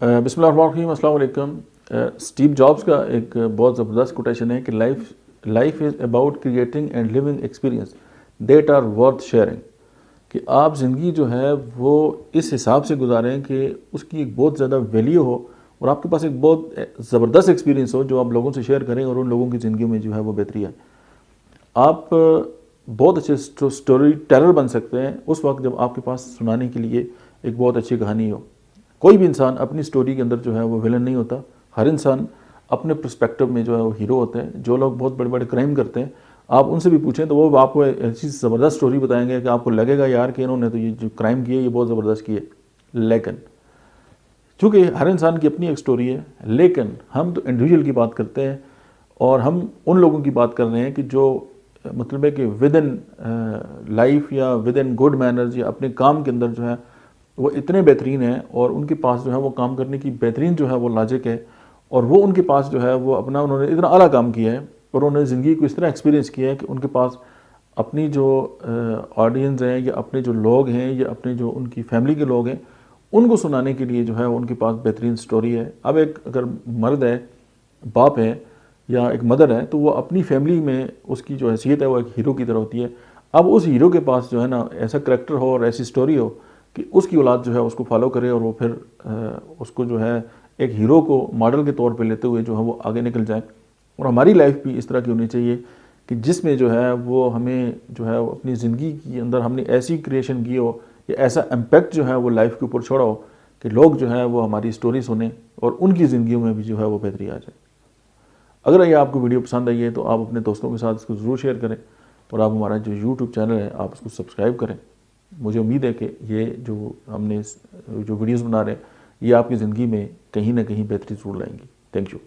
बिस्मिल्लाहिर्रहमानिर्रहीम, अस्सलाम वालेकुम। स्टीव जॉब्स का एक बहुत ज़बरदस्त कोटेशन है कि life is about creating and living experience that are worth sharing. कि आप ज़िंदगी जो है वो इस हिसाब से गुजारें कि उसकी एक बहुत ज़्यादा वैल्यू हो और आपके पास एक बहुत ज़बरदस्त एक्सपीरियंस हो जो आप लोगों से शेयर करें और उन लोगों की ज़िंदगी में जो है वो बेहतरी आए। आप बहुत अच्छे स्टोरी टेलर बन सकते हैं उस वक्त जब आपके पास सुनाने के लिए एक बहुत अच्छी कहानी हो। कोई भी इंसान अपनी स्टोरी के अंदर जो है वो विलन नहीं होता। हर इंसान अपने पर्सपेक्टिव में जो है वो हीरो होते हैं। जो लोग बहुत बड़े बड़े क्राइम करते हैं, आप उनसे भी पूछें तो वो आपको ऐसी ज़बरदस्त स्टोरी बताएंगे कि आपको लगेगा यार कि इन्होंने तो ये जो क्राइम किए ये बहुत ज़बरदस्त किए। लेकिन चूँकि हर इंसान की अपनी एक स्टोरी है, लेकिन हम तो इंडिविजुअल की बात करते हैं और हम उन लोगों की बात कर रहे हैं कि जो मतलब है कि विद इन लाइफ या विद इन गुड मैनर्स या अपने काम के अंदर जो है वो इतने बेहतरीन हैं और उनके पास जो है वो काम करने की बेहतरीन जो है वो लॉजिक है और वो उनके पास जो है वो अपना उन्होंने इतना अला काम किया है और उन्होंने ज़िंदगी को इस तरह एक्सपीरियंस किया है कि उनके पास अपनी जो ऑडियंस हैं या अपने जो लोग हैं या अपने जो उनकी फैमिली के लोग हैं उनको सुनाने के लिए जो है उनके पास बेहतरीन स्टोरी है। अब एक अगर मर्द है, बाप है या एक मदर है तो वो अपनी फैमिली में उसकी जो हैसियत है वो एक हीरो की तरह होती है। अब उस हीरो के पास जो है ना ऐसा करैक्टर हो और ऐसी स्टोरी हो कि उसकी औलाद जो है उसको फॉलो करे और वो फिर उसको जो है एक हीरो को मॉडल के तौर पे लेते हुए जो है वो आगे निकल जाए। और हमारी लाइफ भी इस तरह की होनी चाहिए कि जिसमें जो है वो हमें जो है वो अपनी ज़िंदगी के अंदर हमने ऐसी क्रिएशन की हो या ऐसा इम्पैक्ट जो है वो लाइफ के ऊपर छोड़ा हो कि लोग जो है वो हमारी स्टोरी सुने और उनकी ज़िंदगी में भी जो है वो बेहतरी आ जाए। अगर ये आपको वीडियो पसंद आई है तो आप अपने दोस्तों के साथ इसको ज़रूर शेयर करें और आप हमारा जो यूट्यूब चैनल है आप उसको सब्सक्राइब करें। मुझे उम्मीद है कि ये जो हमने जो वीडियोस बना रहे हैं ये आपकी ज़िंदगी में कहीं ना कहीं बेहतरी ज़रूर लाएंगी। Thank you.